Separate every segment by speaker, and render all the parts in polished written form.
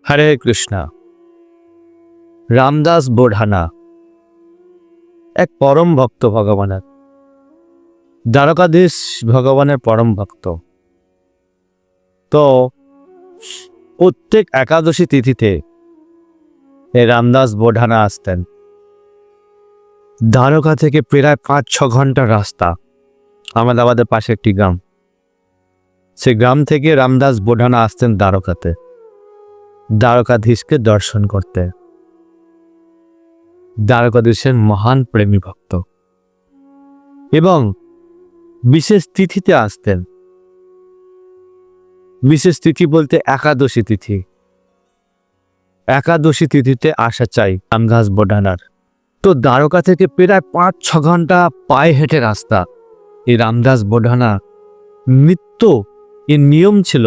Speaker 1: হরে কৃষ্ণ। রামদাস বোঢানা এক পরম ভক্ত ভগবানের, দ্বারকাধীশ ভগবানের পরম ভক্ত। তো প্রত্যেক একাদশী তিথিতে এই রামদাস বোঢানা আসতেন। দ্বারকা থেকে প্রায় 5-6 ঘন্টার রাস্তা, আহমেদাবাদের পাশে একটি গ্রাম। সে গ্রাম থেকে রামদাস বোঢানা আসতেন দ্বারকাতে, দ্বারকাধীশকে দর্শন করতে। দ্বারকাধীশের মহান প্রেমী ভক্ত এবং বিশেষ তিথিতে আসতেন। বিশেষ তিথি বলতে একাদশী তিথি। একাদশী তিথিতে আসা চাই রামদাস বোঢানার। তো দ্বারকা থেকে প্রায় 5-6 ঘন্টা পায়ে হেঁটে রাস্তা। এই রামদাস বোঢানা নিত্য এর নিয়ম ছিল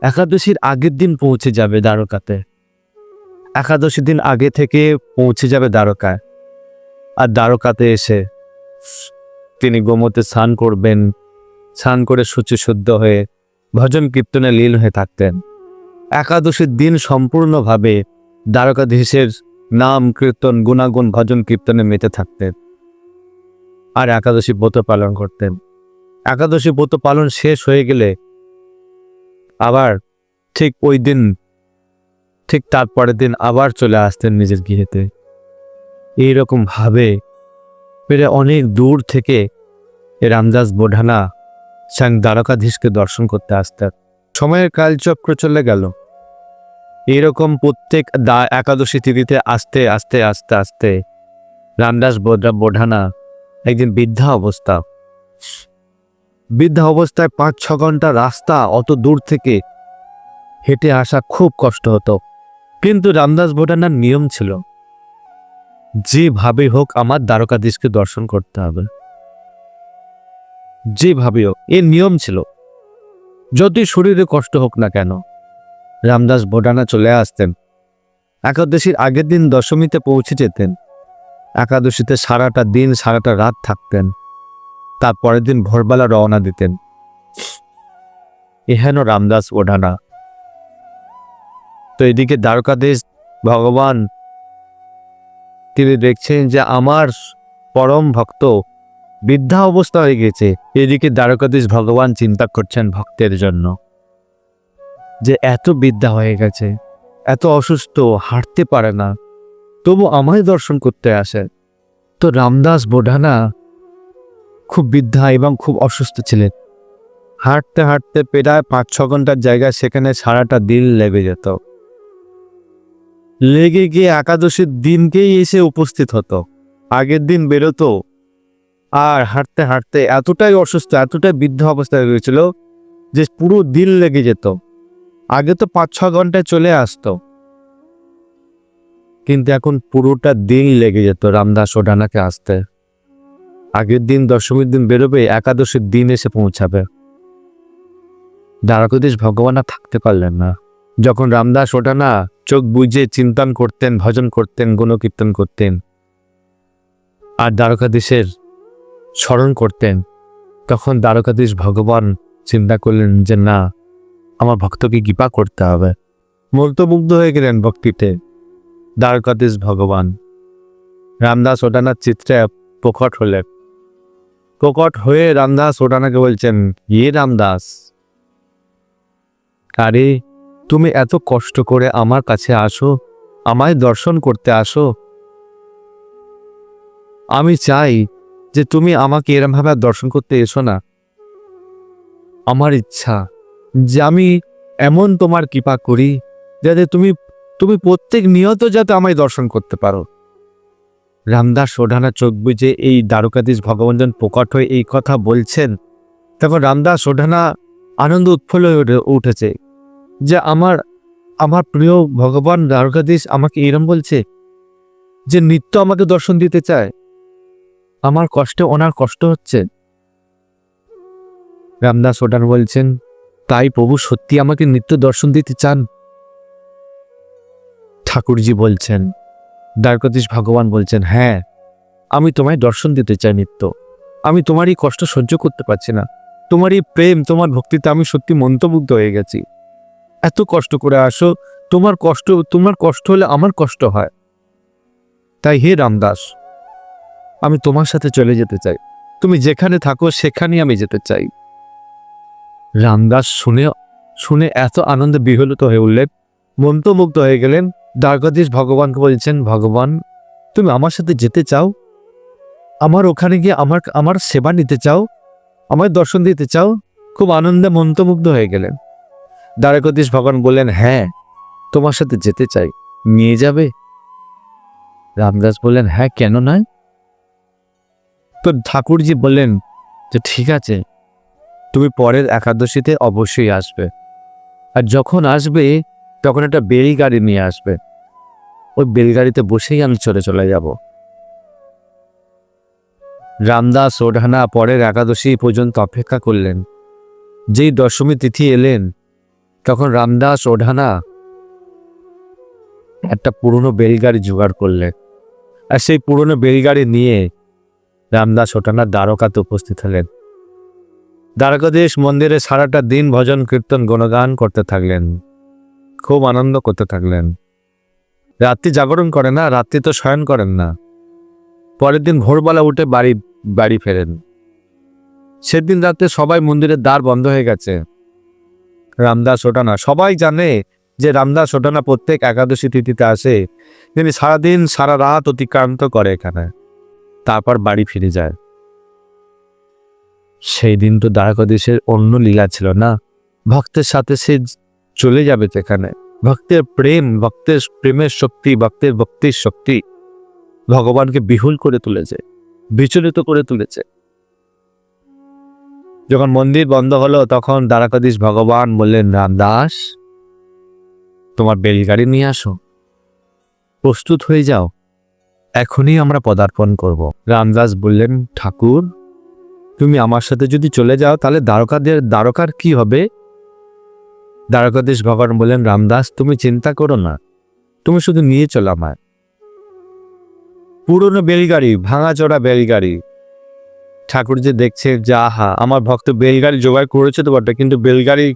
Speaker 1: একাদশীর আগের দিন পৌঁছে যাবে দ্বারকাতে। একাদশী দিন আগে থেকে পৌঁছে যাবে দ্বারকায়। আর দ্বারকাতে এসে তিনি গোমতে স্নান করবেন, স্নান করে শুচিশুদ্ধ হয়ে ভজন কীর্তনে লীন হয়ে থাকতেন। একাদশীর দিন সম্পূর্ণভাবে দ্বারকাধীশের নাম কীর্তন গুণাগুণ ভজন কীর্তনে মেতে থাকতেন আর একাদশী ব্রত পালন করতেন। একাদশী ব্রত পালন শেষ হয়ে গেলে আবার ঠিক ওই দিন, ঠিক তারপরের দিন আবার চলে আসতেন নিজের গৃহেতে। এইরকম ভাবে প্রায় অনেক দূর থেকে রামদাস বোঢানা স্বয়ং দ্বারকাধীশকে দর্শন করতে আসতেন। সময়ের কালচক্র চলে গেল। এইরকম প্রত্যেক একাদশী তিথিতে আস্তে আস্তে আস্তে আস্তে রামদাস বোঢানা একদিন বৃদ্ধা অবস্থায় 5-6 ঘন্টা রাস্তা, অত দূর থেকে হেঁটে আসা খুব কষ্ট হতো। কিন্তু রামদাস বোঢানার নিয়ম ছিল যেভাবে হোক আমার দ্বারকাধীশকে দর্শন করতে হবে। যেভাবে হোক, এর নিয়ম ছিল। যদি শরীরে কষ্ট হোক না কেন, রামদাস বোঢানা চলে আসতেন। একাদশীর আগের দিন দশমীতে পৌঁছে যেতেন। একাদশীতে সারাটা দিন সারাটা রাত থাকতেন। তারপরের দিন ভোরবেলা রওনা দিতেন। এহেন রামদাস বোঢানা। তো এদিকে দ্বারকাধীশ ভগবান তিনি দেখছেন যে আমার পরম ভক্ত বৃদ্ধা অবস্থা হয়ে গেছে। এদিকে দ্বারকাধীশ ভগবান চিন্তা করছেন ভক্তের জন্য, যে এত বৃদ্ধা হয়ে গেছে, এত অসুস্থ, হাঁটতে পারে না, তবু আমায় দর্শন করতে আসে। তো রামদাস বোঢানা খুব বৃদ্ধা এবং খুব অসুস্থ ছিলেন। হাঁটতে হাঁটতে প্রায় 5-6 ঘন্টার জায়গায় সেখানে সারাটা দিন লেগে যেত। লেগে গিয়ে একাদশীর দিনকেই এসে উপস্থিত হতো। আগের দিন বেরোতো আর হাঁটতে হাঁটতে এতটাই অসুস্থ, এতটাই বৃদ্ধ অবস্থায় হয়েছিল যে পুরো দিন লেগে যেত। আগে তো 5-6 ঘন্টায় চলে আসতো, কিন্তু এখন পুরোটা দিন লেগে যেত রামদাস বোঢানাকে আসতে। আগের দিন দশমীর দিন বেরোবে, একাদশীর দিন এসে পৌঁছাবে। দ্বারকাধীশ ভগবান আর থাকতে পারলেন না। যখন রামদাস বোঢানা চোখ বুজে চিন্তন করতেন, ভজন করতেন, গুণকীর্তন করতেন আর দ্বারকাধীশের স্মরণ করতেন, তখন দ্বারকাধীশ ভগবান চিন্তা করলেন যে না, আমার ভক্তকে কৃপা করতে হবে। মন্ত্রমুগ্ধ হয়ে গেলেন ভক্তিতে দ্বারকাধীশ ভগবান। রামদাস বোঢানার চিত্রে প্রকট হলেন। প্রকট হয়ে রামদাস বোঢানাকে বলছেন, রামদাস, আরে তুমি এত কষ্ট করে আমার কাছে আসো, আমায় দর্শন করতে আসো। আমি চাই যে তুমি আমাকে এরমভাবে দর্শন করতে এসো না। আমার ইচ্ছা যে আমি এমন তোমার কৃপা করি যাতে তুমি প্রত্যেক নিয়ত যাতে আমায় দর্শন করতে পারো। রামদাস বোঢানা চোখ বুজে এই দ্বারকাধীশ ভগবান যখন প্রকট হয়ে এই কথা বলছেন, তখন রামদাস বোঢানা আনন্দ উৎফুল্ল হয়ে উঠেছে যে আমার প্রিয় ভগবান দ্বারকাধীশ আমাকে এরম বলছে, যে নিত্য আমাকে দর্শন দিতে চায়। আমার কষ্টে ওনার কষ্ট হচ্ছে। রামদাস বোঢানা বলছেন, তাই প্রভু সত্যি আমাকে নিত্য দর্শন দিতে চান? ঠাকুরজি বলছেন, দ্বারকাধীশ ভগবান বলছেন, হ্যাঁ, আমি তোমায় দর্শন দিতে চাই নিত্য। আমি তোমার এই কষ্ট সহ্য করতে পারছি না। তোমার এই প্রেম, তোমার ভক্তিতে আমি সত্যি মন্ত্রমুগ্ধ হয়ে গেছি। এত কষ্ট করে আসো, তোমার কষ্ট হলে আমার কষ্ট হয়। তাই হে রামদাস, আমি তোমার সাথে চলে যেতে চাই। তুমি যেখানে থাকো সেখানেই আমি যেতে চাই। রামদাস শুনে এত আনন্দে বিহ্বলিত হয়ে উঠলেন, মন্ত্রমুগ্ধ হয়ে গেলেন। দ্বারকাধীশ ভগবানকে বলছেন, ভগবান তুমি আমার সাথে যেতে চাও, আমার ওখানে গিয়ে আমার সেবা নিতে চাও, আমার দর্শন দিতে চাও? খুব আনন্দে মন্ত্রমুগ্ধ হয়ে গেলেন। দ্বারকাধীশ ভগবান বললেন, হ্যাঁ তোমার সাথে যেতে চাই, নিয়ে যাবে? রামদাস বললেন, হ্যাঁ কেন নয়। তো ঠাকুরজি বললেন যে ঠিক আছে, তুমি পরের একাদশীতে অবশ্যই আসবে, আর যখন আসবে তখন একটা বেলগাড়ি নিয়ে আসবে, ওই বেলগাড়িতে বসেই আমি চলে যাব। রামদাস ওঢানা পরের একাদশী পর্যন্ত অপেক্ষা করলেন। যেই দশমী তিথি এলেন তখন রামদাস ওঢানা একটা পুরনো বেলগাড়ি জোগাড় করলেন, আর সেই পুরনো বেলগাড়ি নিয়ে রামদাস ওঢানা দ্বারকাতে উপস্থিত হলেন। দ্বারকাধীশ মন্দিরে সারাটা দিন ভজন কীর্তন গুণগান করতে থাকলেন, খুব আনন্দ করতে থাকলেন। রাত্রি জাগরণ করেন না, রাত্রি তো শয়ন করেন না। পরের দিন ভোরবেলা উঠে বাড়ি ফেরেন। সেদিন রাতে সবাই মন্দিরের দ্বার বন্ধ হয়ে গেছে। রামদাস ওঢানা, সবাই জানে যে রামদাস ওঢানা প্রত্যেক একাদশী তিথিতে আসে, তিনি সারাদিন সারা রাত অতিক্রান্ত করে এখানে, তারপর বাড়ি ফিরে যায়। সেই দিন তো দ্বারকাধীশের অন্য লীলা ছিল না, ভক্তের সাথে সে চলে যাবে সেখানে। ভক্তের প্রেমের শক্তি, ভক্তের ভক্তির শক্তি ভগবানকে বিহুল করে তুলেছে, বিচলিত করে তুলেছে। যখন মন্দির বন্ধ হলো তখন দ্বারকাধীশ ভগবান বললেন, রামদাস তোমার বেলগাড়ি নিয়ে আসো, প্রস্তুত হয়ে যাও, এখনই আমরা পদার্পণ করব। রামদাস বললেন, ঠাকুর তুমি আমার সাথে যদি চলে যাও তাহলে দ্বারকার কি হবে? দ্বারকাধীশ ভগবান বললেন, রামদাস তুমি চিন্তা করো না, তুমি শুধু নিয়ে চলো আমায়। পুরনো বেলগাড়ি, ভাঙাচোরা বেলগাড়ি। ঠাকুরজি দেখছে যে আহা, আমার ভক্ত বেলগাড়ি জোগাড় করেছে তো বটে, কিন্তু বেলগাড়ি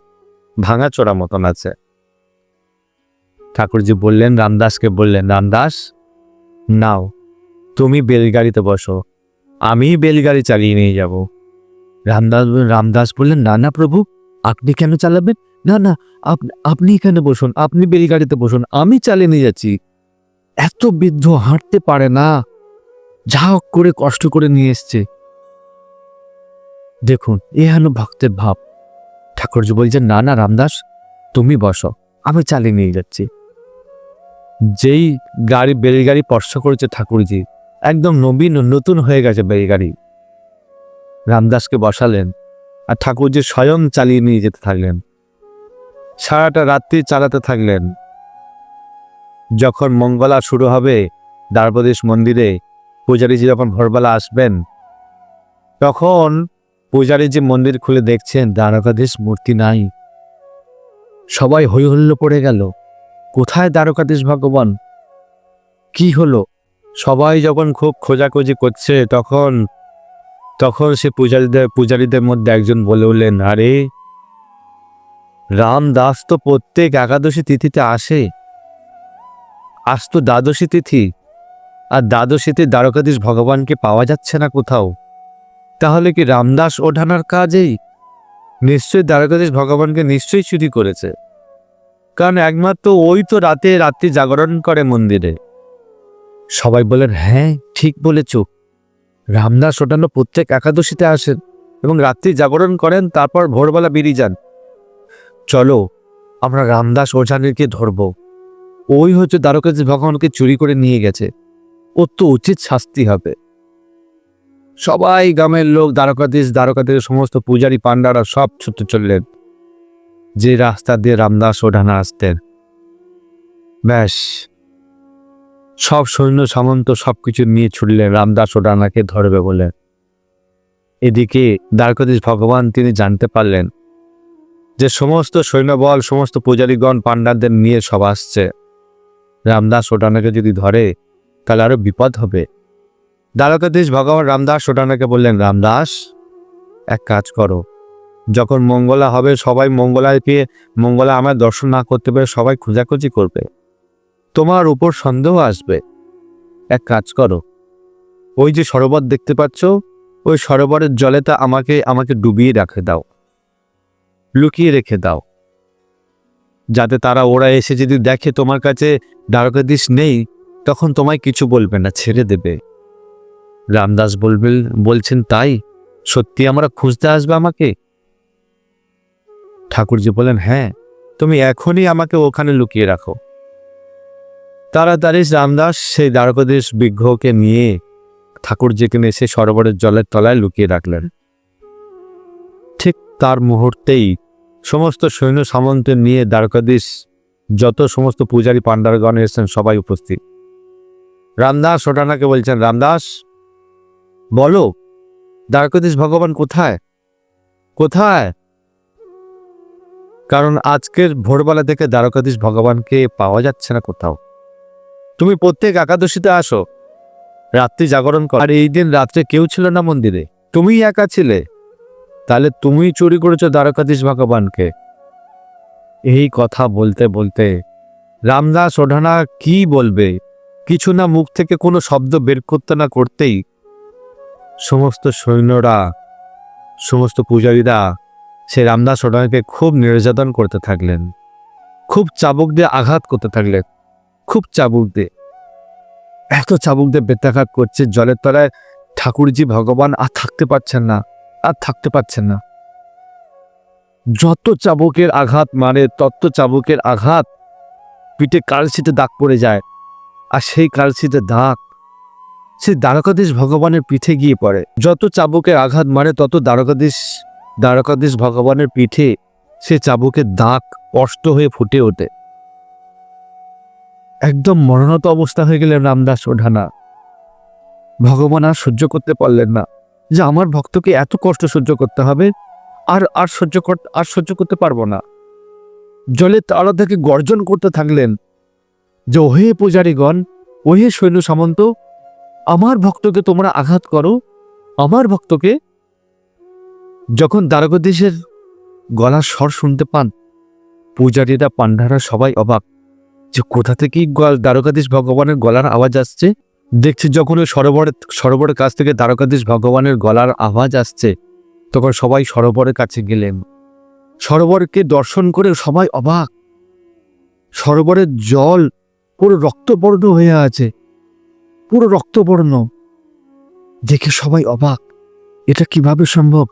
Speaker 1: ভাঙাচোরা মতন আছে। ঠাকুরজি বললেন, রামদাসকে বললেন, রামদাস নাও তুমি বেলগাড়িতে বসো, আমি বেলগাড়ি চালিয়ে নিয়ে যাব। রামদাস বললেন, না না প্রভু, আপনি কেন চালাবেন? না না, আপনি এখানে বসুন, আপনি বেলগাড়িতে বসুন, আমি চালিয়ে নিয়ে যাচ্ছি। এত বৃদ্ধ হাঁটতে পারে না, যা হোক করে কষ্ট করে নিয়ে এসছে। দেখুন এ হলো ভক্তের ভাব। ঠাকুরজি বলছেন, না না রামদাস তুমি বসো, আমি চালিয়ে নিয়ে যাচ্ছি। যেই বেলগাড়ি স্পর্শ করেছে ঠাকুরজি, একদম নতুন হয়ে গেছে বেলগাড়ি। রামদাসকে বসালেন আর ঠাকুরজি স্বয়ং চালিয়ে নিয়ে যেতে থাকলেন। সারাটা রাত্রি চালাতে থাকলেন। যখন মঙ্গলা শুরু হবে দ্বারকাধীশ মন্দিরে, পূজারীজি যখন ভোরবেলা আসবেন, তখন পূজারীজি মন্দির খুলে দেখছেন দ্বারকাধীশ মূর্তি নাই। সবাই হৈ হল্লো পড়ে গেল, কোথায় দ্বারকাধীশ ভগবান, কি হলো? সবাই যখন খুব খোঁজাখুঁজি করছে তখন সে পূজারীদের মধ্যে একজন বলে উঠলেন, আরে রামদাস তো প্রত্যেক একাদশী তিথিতে আসে, আজ তো দ্বাদশী তিথি, আর দ্বাদশীতে দ্বারকাধীশ ভগবানকে পাওয়া যাচ্ছে না কোথাও। তাহলে কি রামদাস ওঢানার কাজেই? নিশ্চয়ই দ্বারকাধীশ ভগবানকে নিশ্চয়ই চুরি করেছে, কারণ একমাত্র ওই তো রাত্রি জাগরণ করে মন্দিরে। সবাই বলেন, হ্যাঁ ঠিক বলেছ, রামদাস ওঢানা প্রত্যেক একাদশীতে আসেন এবং রাত্রি জাগরণ করেন, তারপর ভোরবেলা বেরিয়ে যান। চলো আমরা রামদাস ওঝানিকে ধরব, ওই হচ্ছে দ্বারকাধীশ ভগবানকে চুরি করে নিয়ে গেছে, ওর তো উচিত শাস্তি হবে। সবাই গ্রামের লোক, দ্বারকাধীশ সমস্ত পূজারী পান্ডারা সব ছুটে চললেন যে রাস্তা দিয়ে রামদাস ওঢানা আসতেন। ব্যাস সব সৈন্য সামন্ত সবকিছু নিয়ে ছুটলেন রামদাস ওঢানাকে ধরবে বলে। এদিকে দ্বারকাধীশ ভগবান তিনি জানতে পারলেন যে সমস্ত সৈন্যবল, সমস্ত পূজারীগণ পান্ডাদের নিয়ে সব আসছে, রামদাস ওঢানাকে যদি ধরে তাহলে আরো বিপদ হবে। দ্বারকাধীশ ভগবান রামদাস ওঢানাকে বললেন, রামদাস এক কাজ করো, যখন মঙ্গলা হবে সবাই মঙ্গলা আমার দর্শন না করতে পারে, সবাই খোঁজাখুঁজি করবে, তোমার উপর সন্দেহ আসবে। এক কাজ করো, ওই যে সরোবর দেখতে পাচ্ছ, ওই সরোবরের জলেতে আমাকে ডুবিয়ে রেখে দাও, লুকিয়ে রেখে দাও, যাতে ওরা এসে যদি দেখে তোমার কাছে দ্বারকাধীশ নেই, তখন তোমায় কিছু বলবে না, ছেড়ে দেবে। রামদাস বলছেন তাই? সত্যি আমরা খুঁজতে আসবে আমাকে? ঠাকুরজি বলেন, হ্যাঁ, তুমি এখনই আমাকে ওখানে লুকিয়ে রাখো। তাড়াতাড়ি রামদাস সেই দ্বারকাধীশ বিগ্রহকে নিয়ে ঠাকুরজিকে নিয়ে এসে সরোবরের জলের তলায় লুকিয়ে রাখলেন। ঠিক তার মুহূর্তেই সমস্ত সৈন্য সামন্ত নিয়ে দ্বারকাধীশ, যত সমস্ত পূজারী পাণ্ডারগণ এসেছেন, সবাই উপস্থিত। রামদাস ওঠানাকে বলছেন, রামদাস বলো, দ্বারকাধীশ ভগবান কোথায়? কোথায়? কারণ আজকের ভোরবেলা থেকে দ্বারকাধীশ ভগবানকে পাওয়া যাচ্ছে না কোথাও। তুমি প্রত্যেক একাদশীতে আসো, রাত্রি জাগরণ করো, আর এই দিন রাত্রে কেউ ছিল না মন্দিরে, তুমিই একা ছিলে, তাহলে তুমি চুরি করেছো দ্বারকাধীশ ভগবানকে। এই কথা বলতে বলতে রামদাস ওঠানা কি বলবে, কিছু না, মুখ থেকে কোনো শব্দ বের করতে না করতেই সমস্ত সৈন্যরা, সমস্ত পূজারীরা সে রামদাস ওঠানাকে খুব নির্যাতন করতে থাকলেন, খুব চাবুক দিয়ে আঘাত করতে থাকলেন, খুব চাবুক দিয়ে, এত চাবুক দিয়ে বেত্রাঘাত করছে। জলের তলায় ঠাকুরজি ভগবান আর থাকতে পারছেন না, আর থাকতে পারছেন না। যত চাবুকের আঘাত মারে, তত চাবুকের আঘাত পিঠে কালশিতে দাগ পড়ে যায়, আর সেই কালশিতে দাগ সে দ্বারকাধীশ ভগবানের পিঠে গিয়ে পড়ে। যত চাবুকের আঘাত মারে, তত দ্বারকাধীশ ভগবানের পিঠে সে চাবুকের দাগ স্পষ্ট হয়ে ফুটে ওঠে। একদম মরণত অবস্থা হয়ে গেলেন রামদাস ওঠানা। ভগবান আর সহ্য করতে পারলেন না যে আমার ভক্তকে এত কষ্ট সহ্য করতে হবে, আর সহ্য করতে পারবো না। জলের তলা থেকে গর্জন করতে থাকলেন যে, ওহে পূজারীগণ, ওহে সৈন্য সামন্ত, আমার ভক্তকে তোমরা আঘাত করো, আমার ভক্তকে। যখন দ্বারকাধীশের গলার স্বর শুনতে পান, পূজারীরা পাণ্ডারা সবাই অবাক যে কোথা থেকেই দ্বারকাধীশ ভগবানের গলার আওয়াজ আসছে। দেখছি যখন ওই সরোবরের কাছ থেকে দ্বারকাধীশ ভগবানের গলার আওয়াজ আসছে, তখন সবাই সরোবরের কাছে গেলেন। সরোবরকে দর্শন করে সবাই অবাক। সরোবরের জল পুরো রক্তবর্ণ হয়ে আছে, পুরো রক্তবর্ণ। দেখে সবাই অবাক, এটা কিভাবে সম্ভব?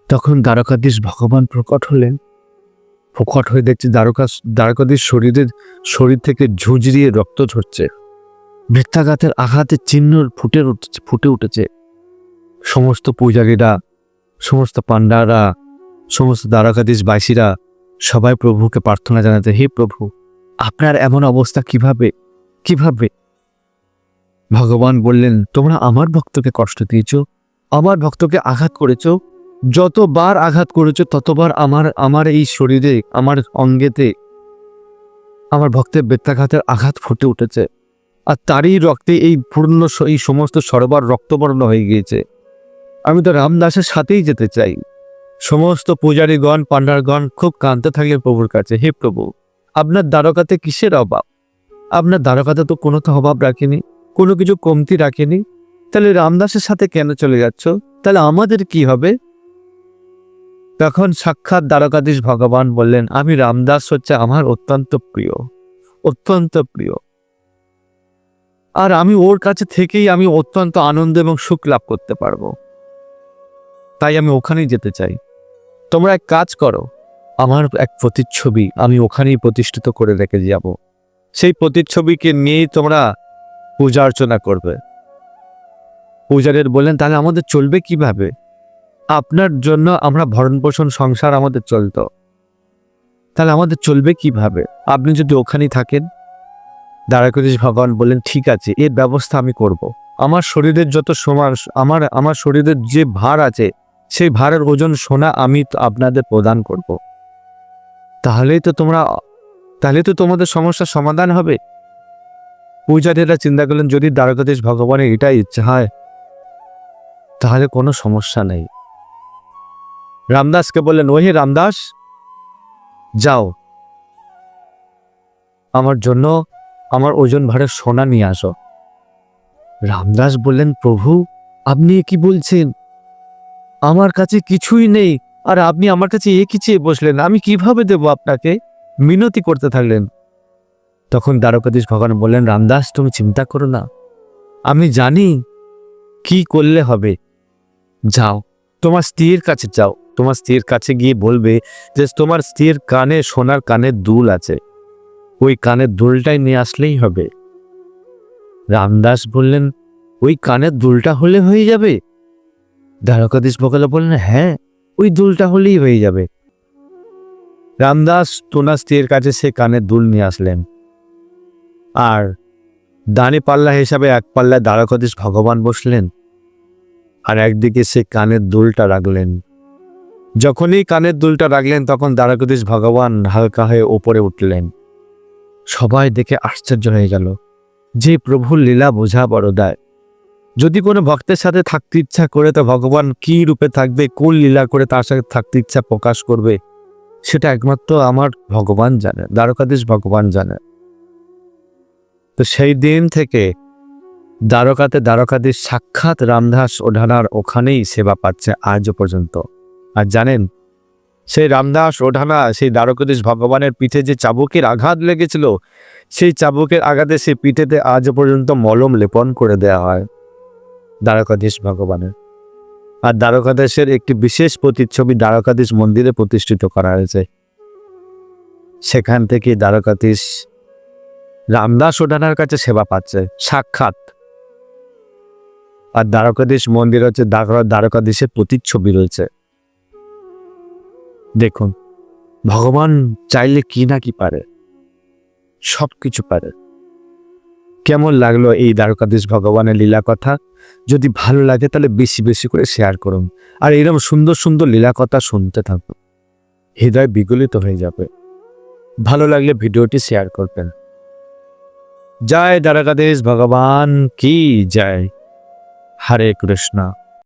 Speaker 1: তখন দ্বারকাধীশ ভগবান প্রকট হলেন। প্রকট হয়ে দেখছে দ্বারকাধীশ শরীর থেকে ঝুঁঝরিয়ে রক্ত ঝরছে, বৃত্তাঘাতের আঘাতের চিহ্ন ফুটে উঠেছে। সমস্ত পূজারীরা, সমস্ত পাণ্ডারা, সমস্ত দ্বারকাধীশ বাসীরা সবাই প্রভুকে প্রার্থনা জানাতে, হে প্রভু, আপনার এমন অবস্থা কিভাবে? ভগবান বললেন, তোমরা আমার ভক্তকে কষ্ট দিয়েছ, আমার ভক্তকে আঘাত করেছ, যতবার আঘাত করেছ ততবার আমার এই শরীরে, আমার অঙ্গেতে আমার ভক্তের বেত্রাঘাতের আঘাত ফুটে উঠেছে, আর তারই রক্তে এই সমস্ত সরোবর রক্তবর্ণ হয়ে গিয়েছে। আমি তো রামদাসের সাথেই যেতে চাই। সমস্ত পূজারীগণ, পাণ্ডারগণ খুব কাঁদতে থাকলেন প্রভুর কাছে, হে প্রভু, আপনার দ্বারকাতে কিসের অভাব? আপনার দ্বারকাতে তো কোনো তো অভাব রাখেনি, কোনো কিছু কমতি রাখেনি, তাহলে রামদাসের সাথে কেন চলে যাচ্ছ? তাহলে আমাদের কি হবে? তখন সাক্ষাৎ দ্বারকাধীশ ভগবান বললেন, আমি রামদাস হচ্ছে আমার অত্যন্ত প্রিয়, অত্যন্ত প্রিয়, আর আমি ওর কাছে থেকেই আমি অত্যন্ত আনন্দ এবং সুখ লাভ করতে পারবো, তাই আমি ওখানেই যেতে চাই। তোমরা এক কাজ করো, আমার এক প্রতিচ্ছবি আমি ওখানেই প্রতিষ্ঠিত করে রেখে যাব, সেই প্রতিচ্ছবিকে নিয়েই তোমরা পূজা অর্চনা করবে। পূজারীরা বললেন, তাহলে আমাদের চলবে কিভাবে? আপনার জন্য আমরা ভরণ পোষণ সংসার আমাদের চলতো, তাহলে আমাদের চলবে কিভাবে আপনি যদি ওখানেই থাকেন? দ্বারকাধীশ ভগবান বললেন, ঠিক আছে, এর ব্যবস্থা আমি করব। আমার শরীরের যত সমান, আমার শরীরের যে ভার আছে, সেই ভারের ওজন সোনা আমি আপনাদের প্রদান করব। তাহলেই তো তোমাদের সমস্যার সমাধান হবে। পূজারীরা চিন্তা করলেন, যদি দ্বারকাধীশ ভগবানের এটাই ইচ্ছা হয়, তাহলে কোনো সমস্যা নেই। রামদাসকে বললেন, ওহে রামদাস, যাও আমার জন্য আমার ওজন ভারের সোনা নিয়ে আসো। রামদাস বললেন, প্রভু আপনি কি বলছেন? আমার কাছে কিছুই নেই, আর আপনি আমার কাছে কি চেয়ে বসলেন? আমি কিভাবে দেব আপনাকে? মিনতি করতে থাকলেন। তখন দ্বারকাধীশ ভগবান বললেন, রামদাস তুমি চিন্তা করো না, আমি জানি কি করলে হবে। যাও তোমার স্ত্রীর কাছে যাও, তোমার স্ত্রীর কাছে গিয়ে বলবে যে তোমার স্ত্রীর কানে সোনার কানের দুল আছে, ওই কানের দুলটাই নিয়ে আসলেই হবে। রামদাস বললেন, ওই কানের দুলটা হলে হয়ে যাবে? দ্বারকাধীশ ভগবান বললেন, হ্যাঁ ওই দুলটা হলেই হয়ে যাবে। রামদাস তোনার স্ত্রীর কাছে সে কানের দুল নিয়ে আসলেন, আর দানি পাল্লা হিসাবে এক পাল্লায় দ্বারকাধীশ ভগবান বসলেন, আর একদিকে সে কানের দুলটা রাখলেন। যখনই কানের দুলটা রাখলেন তখন দ্বারকাধীশ ভগবান হালকা হয়ে ওপরে উঠলেন। সবাই দেখে আশ্চর্য হয়ে গেল যে প্রভুর লীলা বোঝা বড় দায়। যদি কোনো ভক্তের সাথে থাকতে ইচ্ছা করে তো ভগবান কি রূপে থাকবে, কোন লীলা করে তার সাথে থাকতে ইচ্ছা প্রকাশ করবে, সেটা একমাত্র আমার ভগবান জানে, দ্বারকাধীশ ভগবান জানে। তো সেই দিন থেকে দ্বারকাতে দ্বারকাধীশ সাক্ষাৎ রামদাস ওঢানার ওখানেই সেবা পাচ্ছে আজও পর্যন্ত। আর জানেন, সেই রামদাস ওঢানা সেই দ্বারকাধীশ ভগবানের পিঠে যে চাবুকের আঘাত লেগেছিল, সেই চাবুকের আঘাতে সেই পিঠেতে আজও পর্যন্ত মলম লেপন করে দেয়া হয় দ্বারকাধীশ ভগবানের। আর দ্বারকাধীশের একটি বিশেষ প্রতিচ্ছবি দ্বারকাধীশ মন্দিরে প্রতিষ্ঠিত করা হয়েছে। সেখান থেকে দ্বারকাধীশ রামদাস ওঢানার কাছে সেবা পাচ্ছে সাক্ষাৎ। আর দ্বারকাধীশ মন্দির হচ্ছে দ্বারকাধীশের প্রতিচ্ছবি রয়েছে। দেখুন, ভগবান চাইলে কি না কি পারে, সবকিছু পারে। কেমন লাগলো এই দ্বারকাধীশ ভগবানের লীলা কথা? যদি ভালো লাগে তাহলে বেশি বেশি করে শেয়ার করুন, আর এরকম সুন্দর সুন্দর লীলা কথা শুনতে থাকুন, হৃদয় বিগলিত হয়ে যাবে। ভালো লাগলে ভিডিওটি শেয়ার করবেন। জয় দ্বারকাধীশ ভগবান কি জয়। হরে কৃষ্ণ।